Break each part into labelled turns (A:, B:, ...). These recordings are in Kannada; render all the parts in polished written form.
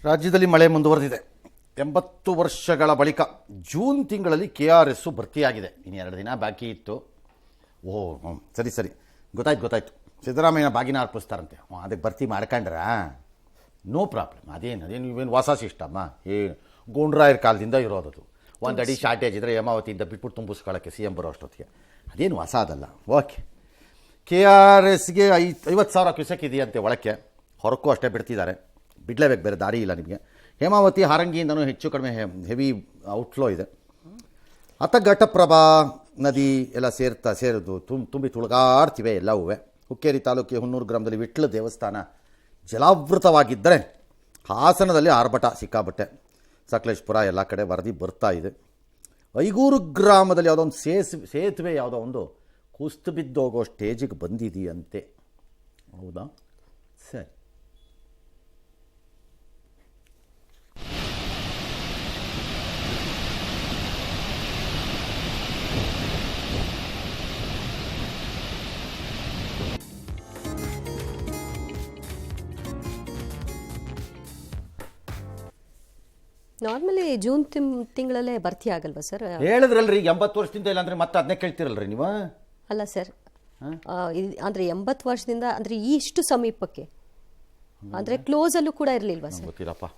A: ರಾಜ್ಯದಲ್ಲಿ ಮಳೆ ಮುಂದುವರೆದಿದೆ. 80 ವರ್ಷಗಳ ಬಳಿಕ ಜೂನ್ ತಿಂಗಳಲ್ಲಿ KRS ಭರ್ತಿಯಾಗಿದೆ. ಇನ್ನು 2 ದಿನ ಬಾಕಿ ಇತ್ತು. ಸರಿ ಗೊತ್ತಾಯ್ತು. ಸಿದ್ದರಾಮಯ್ಯ ಬಾಗಿನ ಅರ್ಪಿಸ್ತಾರಂತೆ. ಅದಕ್ಕೆ ಭರ್ತಿ ಮಾಡ್ಕೊಂಡ್ರ ನೋ ಪ್ರಾಬ್ಲಮ್. ಅದೇನು ಹೊಸ ಸಿಸ್ಟಮ್ಮ. ಗೋಂಡ್ರಾಯರ್ ಕಾಲದಿಂದ ಇರೋದದು. ಒಂದು ಅಡಿ ಶಾರ್ಟೇಜ್ ಇದ್ದರೆ ಹೇಮಾವತಿಯಿಂದ ಬಿಟ್ಬಿಟ್ಟು ತುಂಬಿಸ್ಕೊಳ್ಳೋಕ್ಕೆ CM ಬರೋ ಅಷ್ಟೊತ್ತಿಗೆ. ಅದೇನು ಹೊಸ ಅದಲ್ಲ. ಓಕೆ, KRSಗೆ 50,000 ಕ್ಯೂಸೆಕ್ ಇದೆಯಂತೆ ಒಳಕ್ಕೆ. ಹೊರಕ್ಕೂ ಅಷ್ಟೇ ಬಿಡ್ತಿದ್ದಾರೆ. ಬಿಡಲೇಬೇಕು, ಬೇರೆ ದಾರಿ ಇಲ್ಲ ನಿಮಗೆ. ಹೇಮಾವತಿ ಹಾರಂಗಿಯಿಂದನೂ ಹೆಚ್ಚು ಕಡಿಮೆ ಹೆವಿ ಔಟ್ಫ್ಲೋ ಇದೆ. ಅತ್ತ ಘಟಪ್ರಭಾ ನದಿ ಎಲ್ಲ ಸೇರಿದು ತುಂಬಿ ತುಳುಗಾಡ್ತಿವೆ ಎಲ್ಲವೂ. ಹುಕ್ಕೇರಿ ತಾಲೂಕಿನ ಹುನ್ನೂರು ಗ್ರಾಮದಲ್ಲಿ ವಿಟ್ಲ ದೇವಸ್ಥಾನ ಜಲಾವೃತವಾಗಿದ್ದರೆ ಹಾಸನದಲ್ಲಿ ಆರ್ಭಟ ಸಿಕ್ಕಾಬಟ್ಟೆ. ಸಕಲೇಶ್ಪುರ ಎಲ್ಲ ಕಡೆ ವರದಿ ಬರ್ತಾ ಇದೆ. ಐಗೂರು ಗ್ರಾಮದಲ್ಲಿ ಯಾವುದೋ ಒಂದು ಸೇತುವೆ ಯಾವುದೋ ಒಂದು ಕುಸ್ತು ಬಿದ್ದೋಗೋ ಸ್ಟೇಜಿಗೆ ಬಂದಿದೆಯಂತೆ. ಹೌದಾ? ಸರಿ.
B: ನಾರ್ಮಲಿ ಜೂನ್ ತಿಂಗಳಲ್ಲೇ ಭರ್ತಿ ಆಗಲ್ವಾ ಸರ್?
A: ಹೇಳಿದ್ರಲ್ರಿ 80 ವರ್ಷದಿಂದ ಇಲ್ಲ ಅಂದ್ರೆ ಮತ್ತೆ ಅದನ್ನೇ ಕೇಳ್ತಿರಲ್ರಿ ನೀವು.
B: ಅಲ್ಲ ಸರ್, ಅಂದ್ರೆ 80 ವರ್ಷದಿಂದ ಅಂದ್ರೆ ಇಷ್ಟು ಸಮೀಪಕ್ಕೆ ಅಂದ್ರೆ ಕ್ಲೋಸ್ ಅಲ್ಲೂ ಕೂಡ ಇರಲಿಲ್ವಾ ಸರ್?
A: ಗೊತ್ತಿರಪ್ಪ.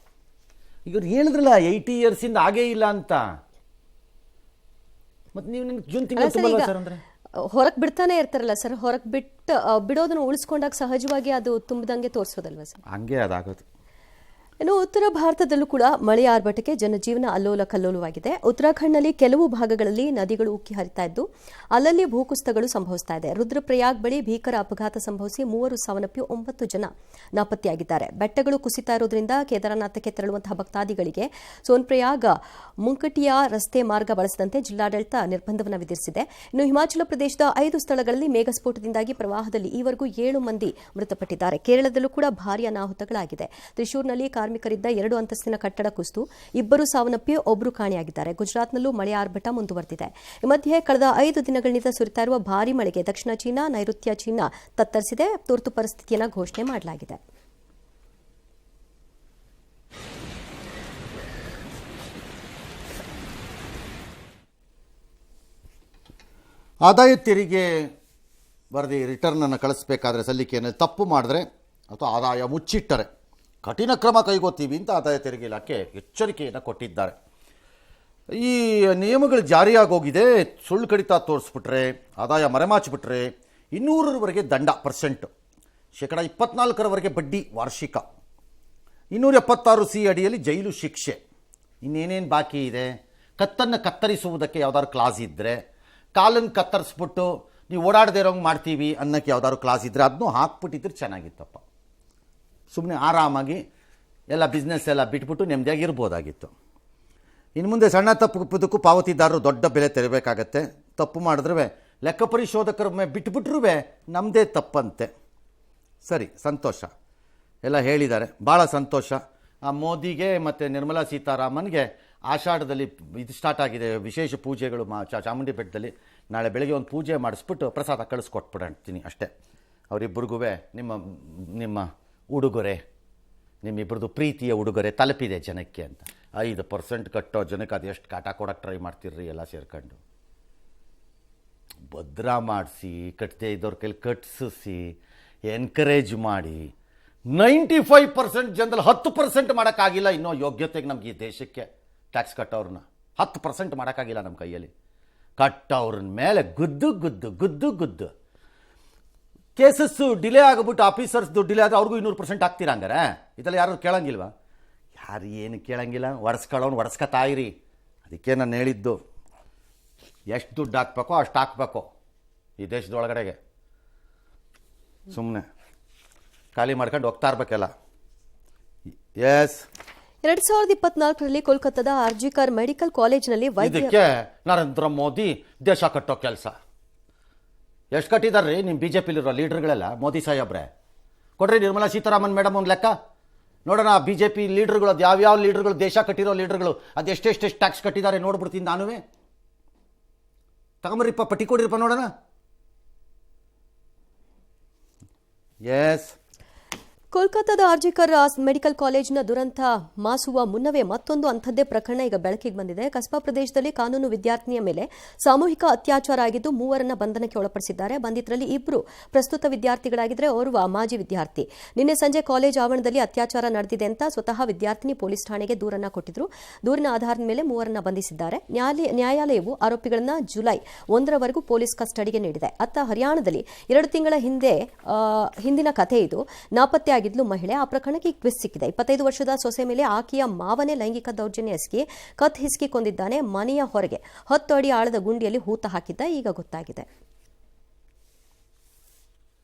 A: ಈಗ ಹೇಳಿದ್ರಲ್ಲ 80 ಇಯರ್ಸಿಂದ ಆಗೇ ಇಲ್ಲ ಅಂತ. ಮತ್ತೆ ನೀವು ಜೂನ್ ತಿಂಗಳು ಸರ್ ಅಂದ್ರೆ
B: ಹೊರಗೆ ಬಿಡ್ತಾನೆ ಇರ್ತಾರಲ್ಲ ಸರ್, ಹೊರಗೆ ಬಿಡೋದನ್ನು ಉಳಿಸ್ಕೊಂಡಾಗ ಸಹಜವಾಗಿ ಅದು ತುಂಬಿದಂಗೆ ತೋರಿಸೋದಲ್ವಾ ಸರ್?
A: ಹಂಗೆ ಅದಾಗೋದು.
B: ಇನ್ನು ಉತ್ತರ ಭಾರತದಲ್ಲೂ ಕೂಡ ಮಳೆಯ ಆರ್ಭಟಕ್ಕೆ ಜನಜೀವನ ಅಲ್ಲೋಲ ಕಲ್ಲೋಲವಾಗಿದೆ. ಉತ್ತರಾಖಂಡ್ನಲ್ಲಿ ಕೆಲವು ಭಾಗಗಳಲ್ಲಿ ನದಿಗಳು ಉಕ್ಕಿ ಹರಿತಾ ಇದ್ದು ಅಲ್ಲಲ್ಲಿ ಭೂಕುಸಿತಗಳು ಸಂಭವಿಸ್ತಾ ಇದೆ. ರುದ್ರಪ್ರಯಾಗ್ ಬಳಿ ಭೀಕರ ಅಪಘಾತ ಸಂಭವಿಸಿ 3 ಸಾವನ್ನಪ್ಪಿ 9 ಜನ ನಾಪತ್ತೆಯಾಗಿದ್ದಾರೆ. ಬೆಟ್ಟಗಳು ಕುಸಿತಾ ಇರೋದ್ರಿಂದ ಕೇದಾರನಾಥಕ್ಕೆ ತೆರಳುವಂತಹ ಭಕ್ತಾದಿಗಳಿಗೆ ಸೋನ್ಪ್ರಯಾಗ್ ಮುಂಕಟಿಯಾ ರಸ್ತೆ ಮಾರ್ಗ ಬಳಸದಂತೆ ಜಿಲ್ಲಾಡಳಿತ ನಿರ್ಬಂಧವನ್ನು ವಿಧಿಸಿದೆ. ಇನ್ನು ಹಿಮಾಚಲ ಪ್ರದೇಶದ 5 ಸ್ಥಳಗಳಲ್ಲಿ ಮೇಘಸ್ಫೋಟದಿಂದಾಗಿ ಪ್ರವಾಹದಲ್ಲಿ ಈವರೆಗೂ 7 ಮಂದಿ ಮೃತಪಟ್ಟಿದ್ದಾರೆ. ಕೇರಳದಲ್ಲೂ ಕೂಡ ಭಾರೀ ಅನಾಹುತಗಳಾಗಿದೆ. ತ್ರಿಶೂರ್ನಲ್ಲಿ ಕಾರ್ಮಿಕರಿದ್ದ 2 ಅಂತಸ್ತಿನ ಕಟ್ಟಡ ಕುಸಿದು 2 ಸಾವನ್ನಪ್ಪಿ 1 ಕಾಣೆಯಾಗಿದ್ದಾರೆ. ಗುಜರಾತ್ನಲ್ಲೂ ಮಳೆ ಆರ್ಭಟ ಮುಂದುವರೆದಿದೆ. ಈ ಮಧ್ಯೆ ಕಳೆದ 5 ದಿನಗಳಿಂದ ಸುರಿತಾ ಇರುವ ಭಾರೀ ಮಳೆಗೆ ದಕ್ಷಿಣ ಚೀನಾ, ನೈಋತ್ಯ ಚೀನಾ ತತ್ತರಿಸಿದೆ. ತುರ್ತು ಪರಿಸ್ಥಿತಿಯನ್ನು ಘೋಷಣೆ ಮಾಡಲಾಗಿದೆ.
A: ಆದಾಯ ತೆರಿಗೆ ವರದಿ ರಿಟರ್ನನ್ನು ಕಳಿಸಬೇಕಾದ್ರೆ ಸಲ್ಲಿಕೆಯನ್ನು ತಪ್ಪು ಮಾಡಿದ್ರೆ ಅಥವಾ ಆದಾಯ ಮುಚ್ಚಿಟ್ಟರೆ ಕಠಿಣ ಕ್ರಮ ಕೈಗೊಳ್ತೀವಿ ಅಂತ ಆದಾಯ ತೆರಿಗೆ ಇಲಾಖೆ ಎಚ್ಚರಿಕೆಯನ್ನು ಕೊಟ್ಟಿದ್ದಾರೆ. ಈ ನಿಯಮಗಳು ಜಾರಿಯಾಗೋಗಿದೆ. ಸುಳ್ಳು ಕಡಿತ ತೋರಿಸ್ಬಿಟ್ರೆ, ಆದಾಯ ಮರೆಮಾಚಿಬಿಟ್ರೆ 200ರವರೆಗೆ ದಂಡ ಪರ್ಸೆಂಟ್, %24 ಬಡ್ಡಿ ವಾರ್ಷಿಕ, 276C ಅಡಿಯಲ್ಲಿ ಜೈಲು ಶಿಕ್ಷೆ. ಇನ್ನೇನೇನು ಬಾಕಿ ಇದೆ? ಕತ್ತನ್ನು ಕತ್ತರಿಸುವುದಕ್ಕೆ ಯಾವ್ದಾದ್ರು ಕ್ಲಾಸ್ ಇದ್ದರೆ, ಕಾಲನ್ನು ಕತ್ತರಿಸ್ಬಿಟ್ಟು ನೀವು ಓಡಾಡದೇ ಇರೋಂಗೆ ಮಾಡ್ತೀವಿ ಅನ್ನೋಕ್ಕೆ ಯಾವ್ದಾದ್ರು ಕ್ಲಾಸ್ ಇದ್ದರೆ ಅದನ್ನೂ ಹಾಕ್ಬಿಟ್ಟಿದ್ರೆ ಚೆನ್ನಾಗಿತ್ತಪ್ಪ. ಸುಮ್ಮನೆ ಆರಾಮಾಗಿ ಎಲ್ಲ ಬಿಸ್ನೆಸ್ ಎಲ್ಲ ಬಿಟ್ಬಿಟ್ಟು ನೆಮ್ಮದಿಯಾಗಿರ್ಬೋದಾಗಿತ್ತು. ಇನ್ನು ಮುಂದೆ ಸಣ್ಣ ತಪ್ಪುದಕ್ಕೂ ಪಾವತಿದಾರರು ದೊಡ್ಡ ಬೆಲೆ ತೆರಬೇಕಾಗತ್ತೆ. ತಪ್ಪು ಮಾಡಿದ್ರೆ ಲೆಕ್ಕ ಪರಿಶೋಧಕರ ಬಿಟ್ಬಿಟ್ರೂ ನಮ್ಮದೇ ತಪ್ಪಂತೆ. ಸರಿ, ಸಂತೋಷ, ಎಲ್ಲ ಹೇಳಿದ್ದಾರೆ, ಭಾಳ ಸಂತೋಷ. ಆ ಮೋದಿಗೆ ಮತ್ತು ನಿರ್ಮಲಾ ಸೀತಾರಾಮನ್ಗೆ ಆಷಾಢದಲ್ಲಿ ಇದು ಸ್ಟಾರ್ಟ್ ಆಗಿದೆ, ವಿಶೇಷ ಪೂಜೆಗಳು ಚಾಮುಂಡಿ ಬೆಟ್ಟದಲ್ಲಿ. ನಾಳೆ ಬೆಳಗ್ಗೆ ಒಂದು ಪೂಜೆ ಮಾಡಿಸ್ಬಿಟ್ಟು ಪ್ರಸಾದ ಕಳಿಸ್ಕೊಟ್ಬಿಡ್ತೀನಿ ಅಷ್ಟೇ. ಅವರಿಬ್ಬರಿಗೂ ನಿಮ್ಮ ಉಡುಗೊರೆ, ನಿಮ್ಮಿಬ್ಬರದು ಪ್ರೀತಿಯ ಉಡುಗೊರೆ ತಲುಪಿದೆ ಜನಕ್ಕೆ ಅಂತ. 5% ಕಟ್ಟೋ ಜನಕ್ಕೆ ಅದು ಎಷ್ಟು ಕಾಟ ಕೊಡೋಕ್ಕೆ ಟ್ರೈ ಮಾಡ್ತಿರ್ರಿ ಎಲ್ಲ ಸೇರ್ಕೊಂಡು. ಭದ್ರ ಮಾಡಿಸಿ, ಕಟ್ಟದೇ ಇದ್ದವ್ರ ಕೈಲಿ ಕಟ್ಟಿಸಿ, ಎನ್ಕರೇಜ್ ಮಾಡಿ. 95% ಜನದಲ್ಲಿ 10% ಮಾಡೋಕ್ಕಾಗಿಲ್ಲ. ಇನ್ನೂ ಯೋಗ್ಯತೆಗೆ ನಮಗೆ ಈ ದೇಶಕ್ಕೆ ಟ್ಯಾಕ್ಸ್ ಕಟ್ಟೋರನ್ನ 10% ಮಾಡೋಕ್ಕಾಗಿಲ್ಲ ನಮ್ಮ ಕೈಯಲ್ಲಿ. ಕಟ್ಟೋವ್ರ ಮೇಲೆ ಗುದ್ದು ಕೇಸಸ್ಸು ಡಿಲೇ ಆಗಿಬಿಟ್ಟು ಆಫೀಸರ್ಸ್ದು ಡಿಲೇ ಆದರೆ ಅವ್ರಿಗೂ 200% ಆಗ್ತೀರಾ ಹಂಗಾರೆ? ಇದೆಲ್ಲ ಯಾರು ಕೇಳಂಗಿಲ್ವಾ? ಯಾರು ಏನು ಕೇಳಂಗಿಲ್ಲ. ಒಡ್ಸ್ಕೊತಾಯಿರಿ. ಅದಕ್ಕೆ ನಾನು ಹೇಳಿದ್ದು, ಎಷ್ಟು ದುಡ್ಡು ಹಾಕ್ಬೇಕೋ ಅಷ್ಟು ಹಾಕ್ಬೇಕು ಈ ದೇಶದೊಳಗಡೆಗೆ. ಸುಮ್ಮನೆ ಖಾಲಿ ಮಾಡ್ಕೊಂಡು ಹೋಗ್ತಾ ಇರ್ಬೇಕೆಲ್ಲ. ಎಸ್,
B: 2024ರಲ್ಲಿ ಕೋಲ್ಕತ್ತಾದ ಆರ್ಜಿಕರ್ ಮೆಡಿಕಲ್ ಕಾಲೇಜಿನಲ್ಲಿ
A: ಇದಕ್ಕೆ ನರೇಂದ್ರ ಮೋದಿ ದೇಶ ಕಟ್ಟೋ ಕೆಲಸ ಎಷ್ಟು ಕಟ್ಟಿದಾರ್ರಿ ನಿಮ್ಮ BJPಲಿರೋ ಲೀಡರ್ಗಳೆಲ್ಲ? ಮೋದಿ ಸಾಹೇಬ್ರೆ ಕೊಡ್ರಿ ನಿರ್ಮಲಾ ಸೀತಾರಾಮನ್ ಮೇಡಮ್ ಒಂದು ಲೆಕ್ಕ ನೋಡೋಣ. BJP ಲೀಡರ್ಗಳು ಅದು ಯಾವ್ಯಾವ ಲೀಡರ್ಗಳು, ದೇಶ ಕಟ್ಟಿರೋ ಲೀಡರ್ಗಳು ಅದು ಎಷ್ಟೆಷ್ಟು ಟ್ಯಾಕ್ಸ್ ಕಟ್ಟಿದ್ದಾರೆ ನೋಡ್ಬಿಡ್ತೀನಿ ನಾನುವೇ. ತಗೊಂಬರ್ರಿಪ್ಪ, ಪಟ್ಟಿ ಕೊಡಿರಪ್ಪ ನೋಡೋಣ. ಎಸ್,
B: ಕೋಲ್ಕತ್ತಾದ ಆರ್ಜಿಕರ್ ಮೆಡಿಕಲ್ ಕಾಲೇಜಿನ ದುರಂತ ಮಾಸುವ ಮುನ್ನವೇ ಮತ್ತೊಂದು ಅಂಥದ್ದೇ ಪ್ರಕರಣ ಈಗ ಬೆಳಕಿಗೆ ಬಂದಿದೆ. ಕಸ್ಬಾ ಪ್ರದೇಶದಲ್ಲಿ ಕಾನೂನು ವಿದ್ಯಾರ್ಥಿನಿಯ ಮೇಲೆ ಸಾಮೂಹಿಕ ಅತ್ಯಾಚಾರ ಆಗಿದ್ದು 3 ಬಂಧನಕ್ಕೆ ಒಳಪಡಿಸಿದ್ದಾರೆ. ಬಂಧಿತರಲ್ಲಿ 2 ಪ್ರಸ್ತುತ ವಿದ್ಯಾರ್ಥಿಗಳಾಗಿದ್ದರೆ ಓರ್ವ ಮಾಜಿ ವಿದ್ಯಾರ್ಥಿ. ನಿನ್ನೆ ಸಂಜೆ ಕಾಲೇಜ್ ಆವರಣದಲ್ಲಿ ಅತ್ಯಾಚಾರ ನಡೆದಿದೆ ಅಂತ ಸ್ವತಃ ವಿದ್ಯಾರ್ಥಿನಿ ಪೊಲೀಸ್ ಠಾಣೆಗೆ ದೂರನ್ನ ಕೊಟ್ಟಿದ್ರು. ದೂರಿನ ಆಧಾರದ ಮೇಲೆ 3 ಬಂಧಿಸಿದ್ದಾರೆ. ನ್ಯಾಯಾಲಯವು ಆರೋಪಿಗಳನ್ನ ಜುಲೈ 1ರವರೆಗೂ ಪೊಲೀಸ್ ಕಸ್ಟಡಿಗೆ ನೀಡಿದೆ. ಅತ್ತ ಹರಿಯಾಣದಲ್ಲಿ 2 ತಿಂಗಳ ಹಿಂದಿನ ಕಥೆ ಇದು. ನಾಪತ್ತೆ ಆಗಿದ್ಲು ಮಹಿಳೆ. ಆ ಪ್ರಕರಣಕ್ಕೆ ಟ್ವಿಸ್ಟ್ ಸಿಕ್ಕಿದೆ. 25 ವರ್ಷದ ಸೊಸೆ ಮೇಲೆ ಆಕೆಯ ಮಾವನೇ ಲೈಂಗಿಕ ದೌರ್ಜನ್ಯ ಎಸಗಿ ಕತ್ ಹಿಸ್ಕಿ ಕೊಂದಿದ್ದಾನೆ. ಮನೆಯ ಹೊರಗೆ 10 ಅಡಿ ಆಳದ ಗುಂಡಿಯಲ್ಲಿ ಹೂತ ಹಾಕಿದ್ದ. ಈಗ ಗೊತ್ತಾಗಿದೆ.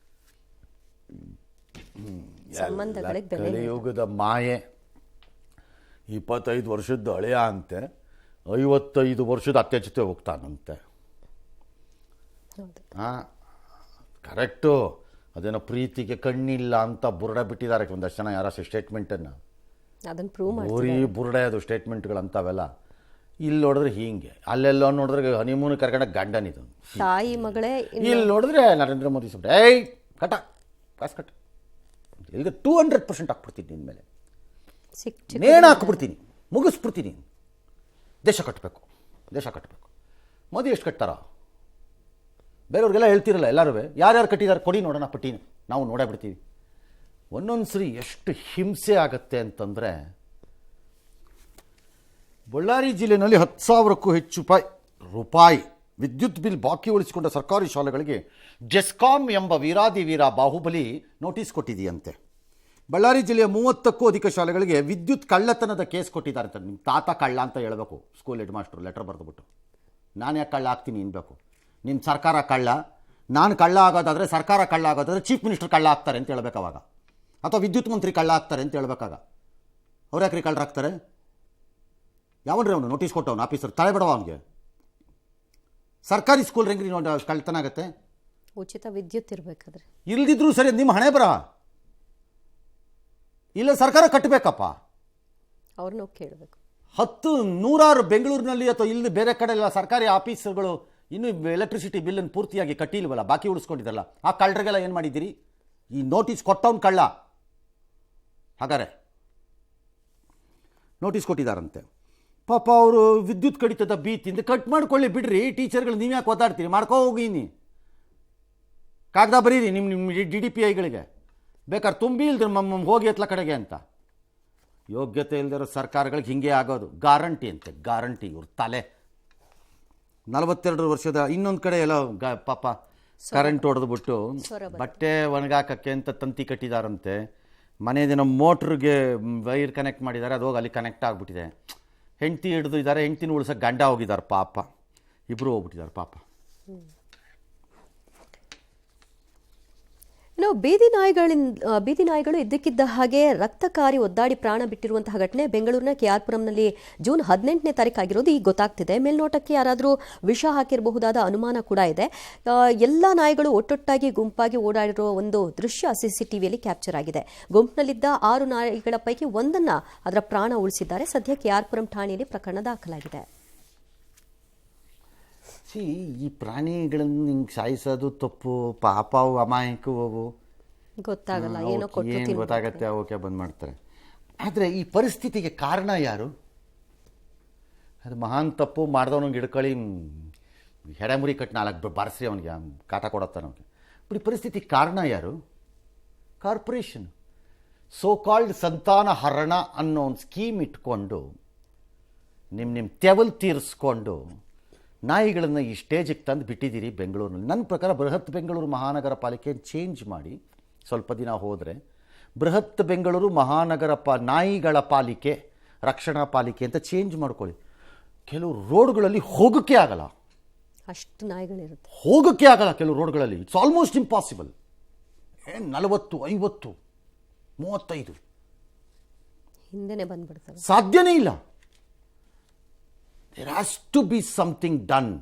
B: ಸಂಬಂಧಗಳಿಗೆ ಬೆಲೆ.
A: ಕಲಿಯುಗದ ಮಾಯೆ. 25 ವರ್ಷದ ಹಳೆಯ ಅಂತೆ 55 ವರ್ಷದ ಅತ್ತೆ ಜೊತೆ ಹೋಗ್ತಾನಂತೆ. ಕರೆಕ್ಟು. ಅದೇನೋ ಪ್ರೀತಿಗೆ ಕಣ್ಣಿಲ್ಲ ಅಂತ ಬುರುಡೆ ಬಿಟ್ಟಿದ್ದಾರೆ ಒಂದಷ್ಟು ಜನ. ಯಾರ ಸ್ಟೇಟ್ಮೆಂಟನ್ನು
B: ಅದನ್ನು ಪ್ರೂವ್
A: ಬರೀ ಬುರುಡೆ ಅದು ಸ್ಟೇಟ್ಮೆಂಟ್ಗಳಂತಾವೆಲ್ಲ. ಇಲ್ಲಿ ನೋಡಿದ್ರೆ ಹೀಗೆ, ಅಲ್ಲೆಲ್ಲ ನೋಡಿದ್ರೆ ಹನಿಮೂನ್ ಕರ್ಕೊಂಡ ಗಂಡನಿದು
B: ತಾಯಿ ಮಗಳೇ.
A: ಇಲ್ಲಿ ನೋಡಿದ್ರೆ ನರೇಂದ್ರ ಮೋದಿ ಸಾಹೇಬ್ ಏಯ್ ಕಟ ಕಾಸು ಕಟ್ ಇಲ್ಲಿಗೆ 200% ಹಾಕ್ಬಿಡ್ತೀನಿ ನಿನ್ನ ಮೇಲೆ, ನೇಣು ಹಾಕ್ಬಿಡ್ತೀನಿ, ಮುಗಿಸ್ಬಿಡ್ತೀನಿ. ದೇಶ ಕಟ್ಟಬೇಕು, ದೇಶ ಕಟ್ಟಬೇಕು. ಮೋದಿ ಎಷ್ಟು ಕಟ್ತಾರ? ಬೇರೆಯವ್ರಿಗೆಲ್ಲ ಹೇಳ್ತಿರಲ್ಲ ಎಲ್ಲರೂ. ಯಾರ್ಯಾರು ಕಟ್ಟಿದ್ದಾರೆ ಕೊಡಿ ನೋಡೋಣ ಪಟ್ಟಿನ, ನಾವು ನೋಡೇ ಬಿಡ್ತೀವಿ. ಒಂದೊಂದು ಸರಿ ಎಷ್ಟು ಹಿಂಸೆ ಆಗತ್ತೆ ಅಂತಂದರೆ, ಬಳ್ಳಾರಿ ಜಿಲ್ಲೆಯಲ್ಲಿ 10,000ಕ್ಕೂ ಹೆಚ್ಚು ರೂಪಾಯಿ ವಿದ್ಯುತ್ ಬಿಲ್ ಬಾಕಿ ಉಳಿಸಿಕೊಂಡ ಸರ್ಕಾರಿ ಶಾಲೆಗಳಿಗೆ ಜೆಸ್ಕಾಂ ಎಂಬ ವೀರಾದಿ ವೀರ ಬಾಹುಬಲಿ ನೋಟಿಸ್ ಕೊಟ್ಟಿದೆಯಂತೆ. ಬಳ್ಳಾರಿ ಜಿಲ್ಲೆಯ 30ಕ್ಕೂ ಅಧಿಕ ಶಾಲೆಗಳಿಗೆ ವಿದ್ಯುತ್ ಕಳ್ಳತನದ ಕೇಸ್ ಕೊಟ್ಟಿದ್ದಾರೆ ಅಂತ. ನಿಮ್ಮ ತಾತ ಕಳ್ಳ ಅಂತ ಹೇಳಬೇಕು ಸ್ಕೂಲ್ ಹೆಡ್ ಮಾಸ್ಟ್ರು ಲೆಟರ್ ಬರೆದುಬಿಟ್ಟು. ನಾನು ಯಾಕೆ ಕಳ್ಳ ಆಗ್ತೀನಿ ಅನ್ಬೇಕು? ನಿಮ್ಮ ಸರ್ಕಾರ ಕಳ್ಳ, ನಾನು ಕಳ್ಳ ಆಗೋದಾದರೆ, ಸರ್ಕಾರ ಕಳ್ಳ ಆಗೋದಾದರೆ ಚೀಫ್ ಮಿನಿಸ್ಟರ್ ಕಳ್ಳ ಆಗ್ತಾರೆ ಅಂತ ಹೇಳ್ಬೇಕು ಅವಾಗ, ಅಥವಾ ವಿದ್ಯುತ್ ಮಂತ್ರಿ ಕಳ್ಳ ಆಗ್ತಾರೆ ಅಂತ ಹೇಳ್ಬೇಕಾಗ. ಅವ್ರು ಯಾಕ್ರಿ ಕಳ್ಳರಾಗ್ತಾರೆ? ಯಾವನ್ರಿ ಅವನು ನೋಟಿಸ್ ಕೊಟ್ಟವನು ಆಫೀಸರ್? ತಲೆ ಬಿಡವ ಅವನಿಗೆ. ಸರ್ಕಾರಿ ಸ್ಕೂಲ್ ಹೆಂಗ್ರಿ ಕಳ್ತನ ಆಗತ್ತೆ?
B: ಉಚಿತ ವಿದ್ಯುತ್ ಇರಬೇಕಾದ್ರೆ
A: ಇಲ್ದಿದ್ರು ಸರಿ, ನಿಮ್ಮ ಹಣೆ ಬರಹ. ಇಲ್ಲ ಸರ್ಕಾರ ಕಟ್ಟಬೇಕಪ್ಪ,
B: ಅವ್ರನ್ನೂ ಕೇಳಬೇಕು.
A: 100 ಬೆಂಗಳೂರಿನಲ್ಲಿ ಅಥವಾ ಇಲ್ಲಿ ಬೇರೆ ಕಡೆ ಎಲ್ಲ ಸರ್ಕಾರಿ ಆಫೀಸರ್ಗಳು ಇನ್ನೂ ಎಲೆಕ್ಟ್ರಿಸಿಟಿ ಬಿಲ್ಲನ್ನು ಪೂರ್ತಿಯಾಗಿ ಕಟ್ಟಿಲ್ವಲ್ಲ, ಬಾಕಿ ಉಳಿಸ್ಕೊಂಡಿದ್ದಲ್ಲ. ಆ ಕಳ್ಳರಿಗೆಲ್ಲ ಏನು ಮಾಡಿದ್ದೀರಿ? ಈ ನೋಟಿಸ್ ಕೊಟ್ಟವನು ಕಳ್ಳ. ಹಾಗಾರೆ ನೋಟಿಸ್ ಕೊಟ್ಟಿದ್ದಾರಂತೆ. ಪಾಪ ಅವರು ವಿದ್ಯುತ್ ಕಡಿತದ ಭೀತಿಯಿಂದ ಕಟ್ ಮಾಡ್ಕೊಳ್ಳಿ ಬಿಡ್ರಿ. ಟೀಚರ್ಗಳು ನೀವು ಯಾಕೆ ಒದ್ದಾಡ್ತೀರಿ? ಮಾಡ್ಕೋ ಹೋಗಿನಿ, ಕಾಗದ ಬರೀರಿ ನಿಮ್ಮ DDPIಗಳಿಗೆ. ಬೇಕಾದ್ರೆ ತುಂಬಿ ಇಲ್ದ್ರೆ ಹೋಗಿ ಎತ್ಲ ಕಡೆಗೆ ಅಂತ. ಯೋಗ್ಯತೆ ಇಲ್ದಿರೋ ಸರ್ಕಾರಗಳಿಗೆ ಹಿಂಗೆ ಆಗೋದು. ಗ್ಯಾರಂಟಿ ಅಂತೆ, ಗ್ಯಾರಂಟಿ. ಇವ್ರ ತಲೆ 42 ವರ್ಷದ. ಇನ್ನೊಂದು ಕಡೆ ಎಲ್ಲ ಪಾಪ ಕರೆಂಟ್ ಹೊಡೆದ್ಬಿಟ್ಟು ಬಟ್ಟೆ ಒಣಗಾಕಕ್ಕೆ ಅಂತ ತಂತಿ ಕಟ್ಟಿದಾರಂತೆ. ಮನೆಯದೇನೋ ಮೋಟ್ರಿಗೆ ವೈರ್ ಕನೆಕ್ಟ್ ಮಾಡಿದ್ದಾರೆ, ಅದು ಹೋಗಿ ಅಲ್ಲಿ ಕನೆಕ್ಟ್ ಆಗಿಬಿಟ್ಟಿದೆ. ಹೆಂಡ್ತಿ ಹಿಡಿದು ಇದ್ದಾರೆ, ಹೆಂಡ್ತಿನ ಉಳ್ಸೋಕೆ ಗಂಡ ಹೋಗಿದ್ದಾರೆ ಪಾಪ. ಇಬ್ಬರು ಹೋಗ್ಬಿಟ್ಟಿದ್ದಾರೆ ಪಾಪ.
B: ಇನ್ನು ಬೀದಿ ನಾಯಿಗಳು ಇದ್ದಕ್ಕಿದ್ದ ಹಾಗೆ ರಕ್ತಕಾರಿ ಒದ್ದಾಡಿ ಪ್ರಾಣ ಬಿಟ್ಟಿರುವಂತಹ ಘಟನೆ ಬೆಂಗಳೂರಿನ KR-ಪುರಂನಲ್ಲಿ ಜೂನ್ 18ನೇ ತಾರೀಕು ಆಗಿರೋದು ಈಗ ಗೊತ್ತಾಗ್ತಿದೆ. ಮೇಲ್ನೋಟಕ್ಕೆ ಯಾರಾದರೂ ವಿಷ ಹಾಕಿರಬಹುದಾದ ಅನುಮಾನ ಕೂಡ ಇದೆ. ಎಲ್ಲ ನಾಯಿಗಳು ಒಟ್ಟೊಟ್ಟಾಗಿ ಗುಂಪಾಗಿ ಓಡಾಡಿರೋ ಒಂದು ದೃಶ್ಯ CCTVಯಲ್ಲಿ ಕ್ಯಾಪ್ಚರ್ ಆಗಿದೆ. ಗುಂಪಿನಲ್ಲಿದ್ದ 6 ನಾಯಿಗಳ ಪೈಕಿ ಒಂದನ್ನ ಅದರ ಪ್ರಾಣ ಉಳಿಸಿದ್ದಾರೆ. ಸದ್ಯ KR-ಪುರಂ ಠಾಣೆಯಲ್ಲಿ ಪ್ರಕರಣ ದಾಖಲಾಗಿದೆ.
A: ಈ ಪ್ರಾಣಿಗಳನ್ನು ಹಿಂಗೆ ಸಾಯಿಸೋದು ತಪ್ಪು. ಪಾಪ ಅವು ಅಮಾಯಕವು
B: ಗೊತ್ತಾಗಲ್ಲ, ಏನೋ
A: ಏನು ಗೊತ್ತಾಗತ್ತೆ, ಓಕೆ ಬಂದ್ ಮಾಡ್ತಾರೆ. ಆದರೆ ಈ ಪರಿಸ್ಥಿತಿಗೆ ಕಾರಣ ಯಾರು? ಅದು ಮಹಾನ್ ತಪ್ಪು ಮಾಡಿದವನಿಗೆ ಹಿಡ್ಕೊಳ್ಳಿ ಹೆಡೆಮುರಿ ಕಟ್ಟಿ 4 ಬಾರಿಸ್ರಿ ಅವನಿಗೆ ಕಾಟ ಕೊಡತ್ತಾನ ಅವನಿಗೆ. ಬಟ್ ಈ ಪರಿಸ್ಥಿತಿ ಕಾರಣ ಯಾರು? ಕಾರ್ಪೊರೇಷನ್. ಸೋ ಕಾಲ್ಡ್ ಸಂತಾನ ಹರಣ ಅನ್ನೋ ಒಂದು ಸ್ಕೀಮ್ ಇಟ್ಕೊಂಡು ನಿಮ್ಮ ತೆವಲ್ ತೀರಿಸ್ಕೊಂಡು ನಾಯಿಗಳನ್ನು ಈ ಸ್ಟೇಜಿಗೆ ತಂದು ಬಿಟ್ಟಿದ್ದೀರಿ ಬೆಂಗಳೂರಿನಲ್ಲಿ. ನನ್ನ ಪ್ರಕಾರ ಬೃಹತ್ ಬೆಂಗಳೂರು ಮಹಾನಗರ ಪಾಲಿಕೆ ಚೇಂಜ್ ಮಾಡಿ ಸ್ವಲ್ಪ ದಿನ ಹೋದರೆ ಬೃಹತ್ ಬೆಂಗಳೂರು ಮಹಾನಗರ ನಾಯಿಗಳ ಪಾಲಿಕೆ, ರಕ್ಷಣಾ ಪಾಲಿಕೆ ಅಂತ ಚೇಂಜ್ ಮಾಡ್ಕೊಳ್ಳಿ. ಕೆಲವು ರೋಡ್ಗಳಲ್ಲಿ ಹೋಗೋಕ್ಕೆ ಆಗಲ್ಲ,
B: ಅಷ್ಟು ನಾಯಿಗಳಿರುತ್ತೆ.
A: ಹೋಗೋಕ್ಕೆ ಆಗಲ್ಲ ಕೆಲವು ರೋಡ್ಗಳಲ್ಲಿ. It's almost impossible. 40, 50, 35
B: ಹಿಂದೆನೇ ಬಂದ್ಬಿಡ್ತಾರೆ,
A: ಸಾಧ್ಯನೇ ಇಲ್ಲ. There has to be something done.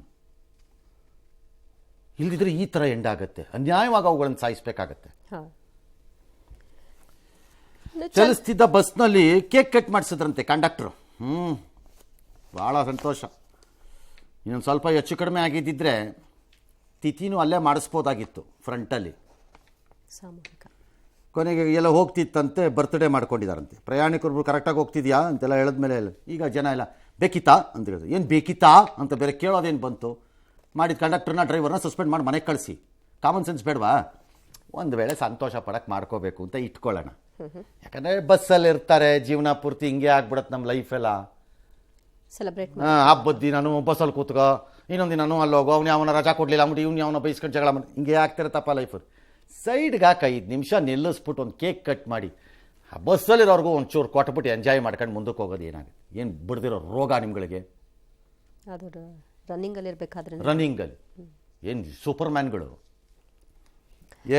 A: ಇಲ್ದಿದ್ರೆ ಈ ಥರ ಎಂಡಾಗತ್ತೆ. ಅನ್ಯಾಯವಾಗಿ ಅವುಗಳನ್ನು ಸಾಯಿಸಬೇಕಾಗತ್ತೆ. ಚಲಿಸ್ತಿದ್ದ ಬಸ್ನಲ್ಲಿ ಕೇಕ್ ಕಟ್ ಮಾಡಿಸಿದ್ರಂತೆ ಕಂಡಕ್ಟ್ರು. ಭಾಳ ಸಂತೋಷ. ಇನ್ನೊಂದು ಸ್ವಲ್ಪ ಹೆಚ್ಚು ಕಡಿಮೆ ಆಗಿದ್ದಿದ್ರೆ ತಿಥಿನೂ ಅಲ್ಲೇ ಮಾಡಿಸ್ಬೋದಾಗಿತ್ತು ಫ್ರಂಟಲ್ಲಿ.
B: ಸಾಮೂಹಿಕ
A: ಕೊನೆಗೆ ಎಲ್ಲ ಹೋಗ್ತಿತ್ತಂತೆ, ಬರ್ತ್ಡೇ ಮಾಡ್ಕೊಂಡಿದ್ದಾರಂತೆ. ಪ್ರಯಾಣಿಕರು ಕರೆಕ್ಟಾಗಿ ಹೋಗ್ತಿದ್ಯಾ ಅಂತೆಲ್ಲ ಹೇಳಿದ್ಮೇಲೆ ಈಗ ಜನ ಎಲ್ಲ ಬೇಕಿತ್ತಾ ಅಂತ ಹೇಳಿದ್ರು. ಏನು ಬೇಕಿತ್ತಾ ಅಂತ ಬೇರೆ ಕೇಳೋದೇನು ಬಂತು? ಮಾಡಿದ ಕಂಡಕ್ಟರ್ನ ಡ್ರೈವರ್ನ ಸಸ್ಪೆಂಡ್ ಮಾಡಿ ಮನೆಗೆ ಕಳಿಸಿ. ಕಾಮನ್ ಸೆನ್ಸ್ ಬೇಡವಾ? ಒಂದು ವೇಳೆ ಸಂತೋಷ ಪಡಕ್ಕೆ ಮಾಡ್ಕೋಬೇಕು ಅಂತ ಇಟ್ಕೊಳ್ಳೋಣ. ಯಾಕಂದರೆ ಬಸ್ಸಲ್ಲಿ ಇರ್ತಾರೆ, ಜೀವನ ಪೂರ್ತಿ ಹಿಂಗೆ ಆಗ್ಬಿಡತ್ತೆ ನಮ್ಮ ಲೈಫೆಲ್ಲ.
B: ಸೆಲೆಬ್ರೇಟ್
A: ಹಬ್ಬದ ದಿನನೂ ಬಸ್ಸಲ್ಲಿ ಕೂತ್ಕೋ, ಇನ್ನೊಂದು ದಿನನೂ ಅಲ್ಲಿ ಹೋಗೋ, ಅವ್ನು ಯಾವನ ರಜಾ ಕೊಡಲಿಲ್ಲ ಅಂದ್ಬಿಟ್ಟು ಇವ್ನು ಯಾವನ ಬೈಸ್ಕೊಂಡು ಜಗಳ ಮಾಡಿ ಹಿಂಗೆ ಆಗ್ತಿರತ್ತಪ್ಪ ಲೈಫ್. ಸೈಡ್ಗೆ ಹಾಕಿ 5 ನಿಮಿಷ ನಿಲ್ಲಿಸ್ಬಿಟ್ಟು ಒಂದು ಕೇಕ್ ಕಟ್ ಮಾಡಿ ಆ ಬಸ್ಸಲ್ಲಿರೋರ್ಗೂ ಒಂಚೂರು ಕೊಟ್ಬಿಟ್ಟು ಎಂಜಾಯ್ ಮಾಡ್ಕೊಂಡು ಮುಂದಕ್ಕೆ ಹೋಗೋದು ಏನಾಗುತ್ತೆ? ಏನು ಬಿಡ್ದಿರೋ ರೋಗ ನಿಮ್ಗಳಿಗೆ?
B: ಅದು ರನ್ನಿಂಗಲ್ಲಿ ಇರಬೇಕಾದ್ರೆ
A: ರನ್ನಿಂಗಲ್ಲಿ ಏನು ಸೂಪರ್ ಮ್ಯಾನ್ಗಳು.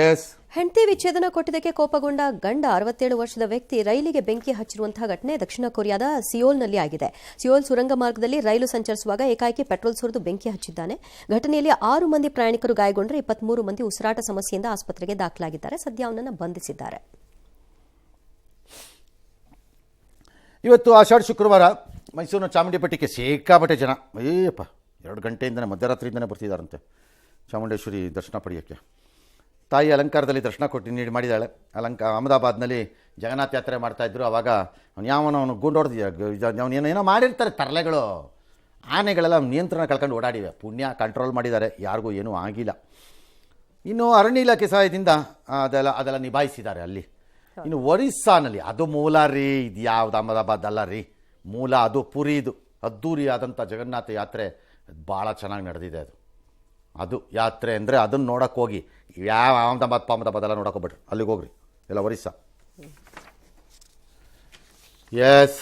A: ಎಸ್,
B: ಹೆಂಡತಿ ವಿಚ್ಛೇದನ ಕೊಟ್ಟಿದ್ದಕ್ಕೆ ಕೋಪಗೊಂಡ ಗಂಡ 67 ವರ್ಷದ ವ್ಯಕ್ತಿ ರೈಲಿಗೆ ಬೆಂಕಿ ಹಚ್ಚಿರುವಂತಹ ಘಟನೆ ದಕ್ಷಿಣ ಕೊರಿಯಾದ ಸಿಯೋಲ್ನಲ್ಲಿ ಆಗಿದೆ. ಸಿಯೋಲ್ ಸುರಂಗ ಮಾರ್ಗದಲ್ಲಿ ರೈಲು ಸಂಚರಿಸುವಾಗ ಏಕಾಏಕಿ ಪೆಟ್ರೋಲ್ ಸುರಿದು ಬೆಂಕಿ ಹಚ್ಚಿದ್ದಾನೆ. ಘಟನೆಯಲ್ಲಿ 6 ಮಂದಿ ಪ್ರಯಾಣಿಕರು ಗಾಯಗೊಂಡರೆ 23 ಮಂದಿ ಉಸಿರಾಟ ಸಮಸ್ಯೆಯಿಂದ ಆಸ್ಪತ್ರೆಗೆ ದಾಖಲಾಗಿದ್ದಾರೆ. ಸದ್ಯ ಅವನನ್ನು ಬಂಧಿಸಿದ್ದಾರೆ.
A: ಇವತ್ತು ಆಷಾಢ ಶುಕ್ರವಾರ ಮೈಸೂರಿನ ಚಾಮುಂಡಿ ಬೆಟ್ಟಕ್ಕೆ ಸಿಕ್ಕಾಪಟ್ಟೆ ಜನ. ಅಯ್ಯಪ್ಪ, 2 ಗಂಟೆಯಿಂದನೇ ಮಧ್ಯರಾತ್ರಿಯಿಂದನೇ ಬರ್ತಿದ್ದಾರಂತೆ ಚಾಮುಂಡೇಶ್ವರಿ ದರ್ಶನ ಪಡೆಯೋಕ್ಕೆ. ತಾಯಿ ಅಲಂಕಾರದಲ್ಲಿ ದರ್ಶನ ನೀಡಿ ಮಾಡಿದ್ದಾಳೆ. ಅಹಮದಾಬಾದ್ನಲ್ಲಿ ಜಗನ್ನಾಥ ಯಾತ್ರೆ ಮಾಡ್ತಾಯಿದ್ರು. ಆವಾಗ ಅವನು ಗುಂಡೊಡ್ದು ಅವನೇನೋ ಮಾಡಿರ್ತಾರೆ ತರಲೆಗಳು. ಆನೆಗಳೆಲ್ಲ ನಿಯಂತ್ರಣ ಕಳ್ಕೊಂಡು ಓಡಾಡಿವೆ. ಪುಣ್ಯ ಕಂಟ್ರೋಲ್ ಮಾಡಿದ್ದಾರೆ, ಯಾರಿಗೂ ಏನೂ ಆಗಿಲ್ಲ. ಇನ್ನು ಅರಣ್ಯ ಇಲಾಖೆ ಸಹಾಯದಿಂದ ಅದೆಲ್ಲ ನಿಭಾಯಿಸಿದ್ದಾರೆ ಅಲ್ಲಿ. ಇನ್ನು ಒರಿಸ್ಸಾನಲ್ಲಿ ಅದು ಮೂಲ ರೀ, ಇದು ಯಾವುದು ಅಹಮದಾಬಾದ್ ಅಲ್ಲ ರೀ, ಮೂಲ ಅದು ಪುರಿದು ಅದ್ದೂರಿ ಆದಂಥ ಜಗನ್ನಾಥ ಯಾತ್ರೆ ಭಾಳ ಚೆನ್ನಾಗಿ ನಡೆದಿದೆ. ಅದು ಯಾತ್ರೆ ಅಂದರೆ ಅದನ್ನು ನೋಡೋಕ್ಕೆ ಹೋಗಿ, ಯಾವ ಅಹಮದಾಬಾದ್ ಎಲ್ಲ ನೋಡೋಕೆ ಹೋಗ್ಬಿಟ್ರಿ, ಅಲ್ಲಿಗೆ ಹೋಗ್ರಿ, ಎಲ್ಲ ಒರಿಸ್ಸಾ. ಎಸ್.